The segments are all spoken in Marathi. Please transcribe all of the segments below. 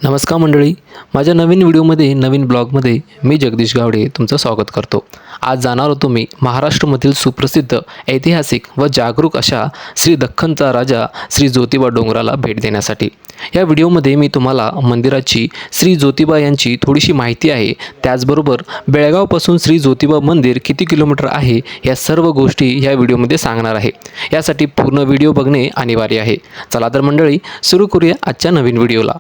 नमस्कार मंडळी, माझ्या नवीन व्हिडिओमध्ये नवीन ब्लॉगमध्ये मी जगदीश गावडे तुमचं स्वागत करतो। आज जाणार होतो मी महाराष्ट्रामधील सुप्रसिद्ध ऐतिहासिक व जागरूक अशा श्री दख्खनचा राजा श्री ज्योतिबा डोंगराला भेट देण्यासाठी। या व्हिडिओमध्ये मी तुम्हाला मंदिराची श्री ज्योतिबा यांची थोडीशी माहिती आहे, त्याचबरोबर बेळगावपासून श्री ज्योतिबा मंदिर किती किलोमीटर आहे या सर्व गोष्टी या व्हिडिओमध्ये सांगणार आहे। यासाठी पूर्ण व्हिडिओ बघणे अनिवार्य आहे। चला तर मंडळी, सुरू करूया आजच्या नवीन व्हिडिओला।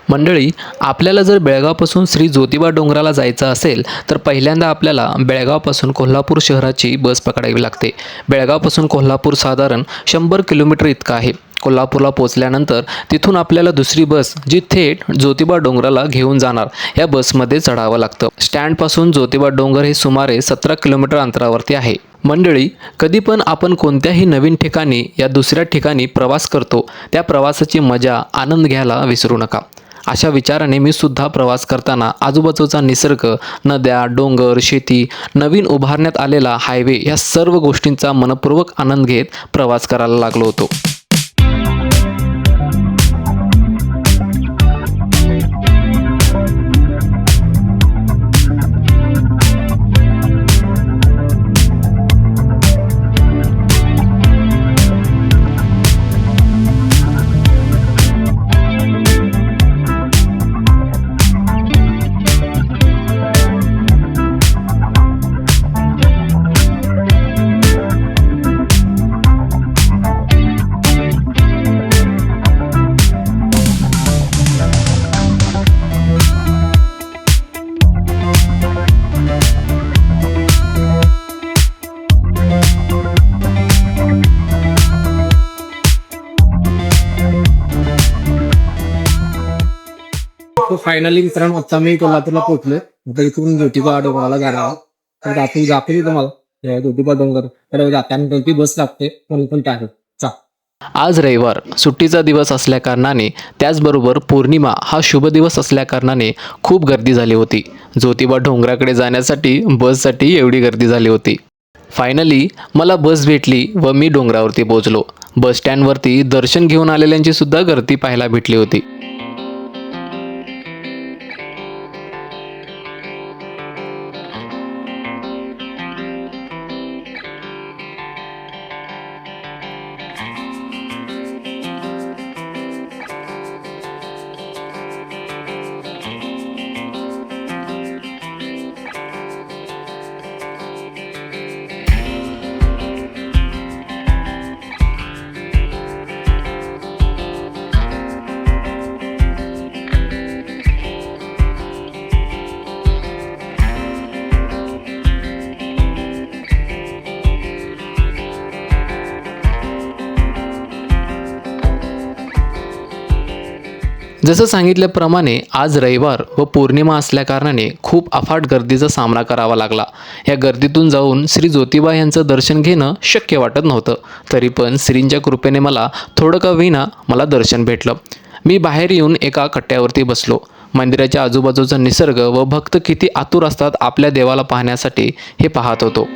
मंडळी, आपल्याला जर बेळगावपासून श्री ज्योतिबा डोंगराला जायचं असेल तर पहिल्यांदा आपल्याला बेळगावपासून कोल्हापूर शहराची बस पकडावी लागते। बेळगावपासून कोल्हापूर साधारण 100 किलोमीटर इतका आहे। कोल्हापूरला पोहोचल्यानंतर तिथून आपल्याला दुसरी बस जी थेट ज्योतिबा डोंगराला घेऊन जाणार या बसमध्ये चढावं लागतं। स्टँडपासून ज्योतिबा डोंगर हे सुमारे 17 किलोमीटर अंतरावरती आहे। मंडळी, कधी पण आपण कोणत्याही नवीन ठिकाणी या दुसऱ्या ठिकाणी प्रवास करतो, त्या प्रवासाची मजा आनंद घ्यायला विसरू नका। अशा विचाराने मी सुद्धा प्रवास करताना आजूबाजूचा निसर्ग, नद्या, डोंगर, शेती, नवीन उभारण्यात आलेला हायवे या सर्व गोष्टींचा मनपूर्वक आनंद घेत प्रवास करायला लागलो होतो। तो फायनली मित्रांनो आता मी कोल्हापूरला पोहोचलोय। आता इथून ज्योतिबा डोंगराला जाणार आहोत। तर आपण दाखवली तुम्हाला ज्योतिबा डोंगर, तर जाताना ती बस लागते पण आहे। आज रविवार सुट्टीचा दिवस असल्या कारणाने, त्याचबरोबर पौर्णिमा हा शुभ दिवस असल्या कारणाने खूप गर्दी झाली होती। ज्योतिबा डोंगराकडे जाण्यासाठी बससाठी एवढी गर्दी झाली होती। फायनली मला बस भेटली व मी डोंगरावरती पोहोचलो। बस स्टँडवरती दर्शन घेऊन आलेल्यांची सुद्धा गर्दी पाहायला भेटली होती। जसं सांगितल्याप्रमाणे आज रविवार व पौर्णिमा असल्याकारणाने खूप अफाट गर्दीचा सामना करावा लागला। या गर्दीतून जाऊन श्री ज्योतिबा यांचं दर्शन घेणं शक्य वाटत नव्हतं, तरी पण श्रींच्या कृपेने मला थोडं का होईना मला दर्शन भेटलं। मी बाहेर येऊन एका कट्ट्यावरती बसलो। मंदिराच्या आजूबाजूचा निसर्ग व भक्त किती आतुर असतात आपल्या देवाला पाहण्यासाठी हे पाहत होतो।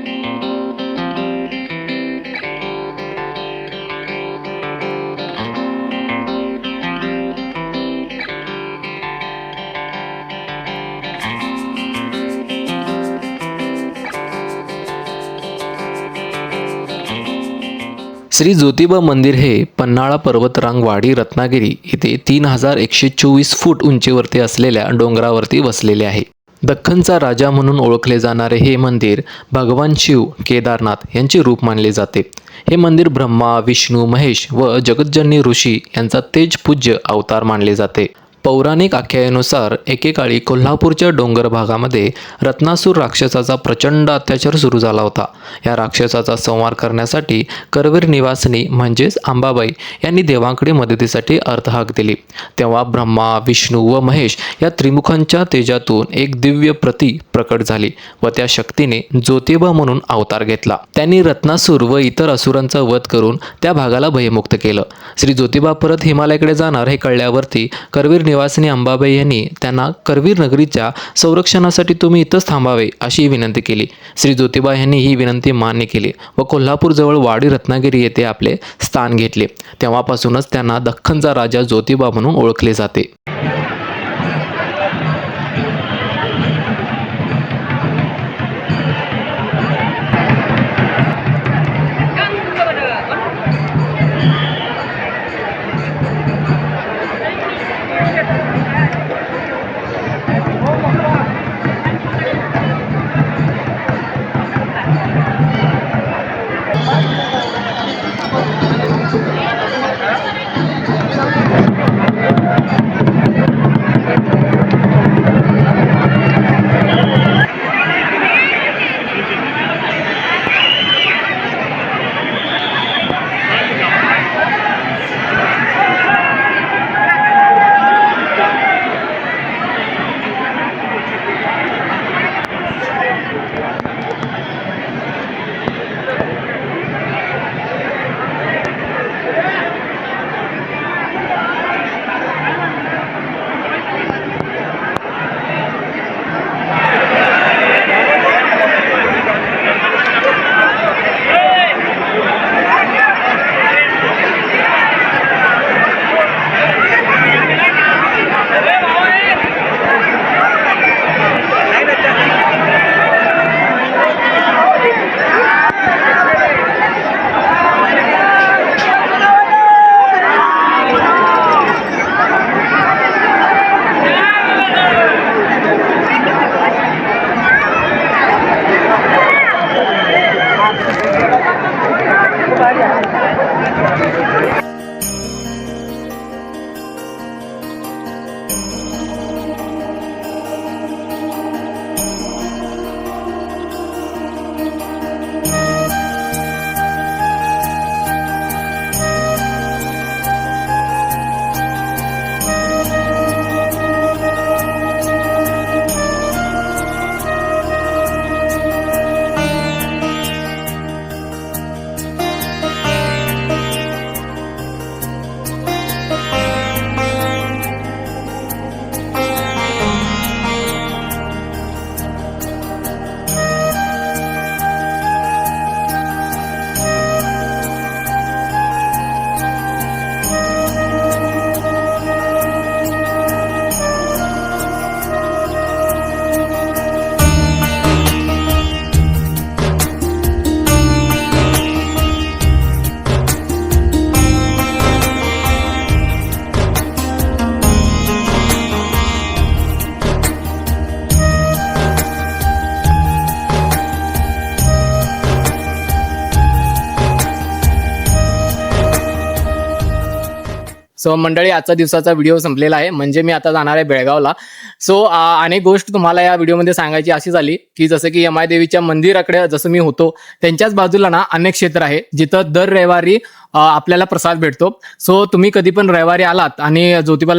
श्री ज्योतिबा मंदिर हे पन्हाळा पर्वतरांग वाडी रत्नागिरी येथे 3124 फूट उंचीवरती असलेल्या डोंगरावरती वसलेले आहे। दख्खनचा राजा म्हणून ओळखले जाणारे हे मंदिर भगवान शिव केदारनाथ यांचे रूप मानले जाते। हे मंदिर ब्रह्मा, विष्णू, महेश व जगज्जननी ऋषी यांचा तेजपूज्य अवतार मानले जाते। पौराणिक आख्यायेनुसार एकेकाळी कोल्हापूरच्या डोंगर भागामध्ये रत्नासूर राक्षसाचा प्रचंड अत्याचार सुरू झाला होता। या राक्षसाचा संहार करण्यासाठी करवीर निवासिनी म्हणजेच अंबाबाई यांनी देवांकडे मदतीसाठी अर्थहाक दिली। तेव्हा ब्रह्मा, विष्णू व महेश या त्रिमुखांच्या तेजातून एक दिव्य प्रती प्रकट झाली व त्या शक्तीने ज्योतिबा म्हणून अवतार घेतला। त्यांनी रत्नासूर व इतर असुरांचा वध करून त्या भागाला भयमुक्त केलं। श्री ज्योतिबा परत हिमालयाकडे जाणार हे कळल्यावरती करवीर निवासिनी अंबाबाई यांनी त्यांना करवीर नगरीच्या संरक्षणासाठी तुम्ही इथंच थांबावे अशी विनंती केली. श्री ज्योतिबा यांनी ही विनंती मान्य केली व कोल्हापूरजवळ वाडी रत्नागिरी येथे आपले स्थान घेतले. तेव्हापासूनच त्यांना दख्खनचा राजा ज्योतिबा म्हणून ओळखले जाते. सो मंडळी, आजचा दिवसाचा व्हिडिओ संपलेला आहे. म्हणजे मी आता जाणार आहे बेळगावला. सो अनेक गोष्ट तुम्हाला या व्हिडिओमध्ये सांगायची अशी झाली की जसं की यमाई देवीच्या मंदिराकडे जसं मी होतो त्यांच्याच बाजूला ना अनेक क्षेत्र आहे जिथं दर रविवारी आपल्याला प्रसाद भेटतो. सो तुम्ही कधी पण रविवारी आलात आणि ज्योतिबा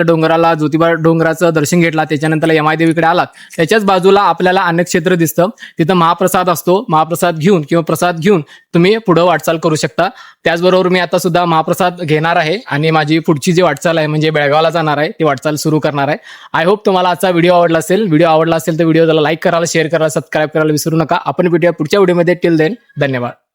डोंगराचं दर्शन घेतला, त्याच्यानंतर यमाई देवीकडे आलात, त्याच्याच बाजूला आपल्याला अनेक क्षेत्र दिसतं. तिथं महाप्रसाद असतो. महाप्रसाद घेऊन किंवा प्रसाद घेऊन तुम्ही पुढे वाटचाल करू शकता. त्याचबरोबर मी आता सुद्धा महाप्रसाद घेणार आहे आणि माझी पुढची जी वाटचाल आहे म्हणजे बेळगावला जाणार आहे ती वाटचाल सुरू करणार आहे. आय होप तुम्हाला आजचा व्हिडिओ आवडला असेल. व्हिडिओ आवडला असेल तर व्हिडिओला लाईक करायला, शेअर करायला, सबस्क्राईब करायला विसरू नका. आपण भेटूया पुढच्या व्हिडिओमध्ये. टिल देन, धन्यवाद.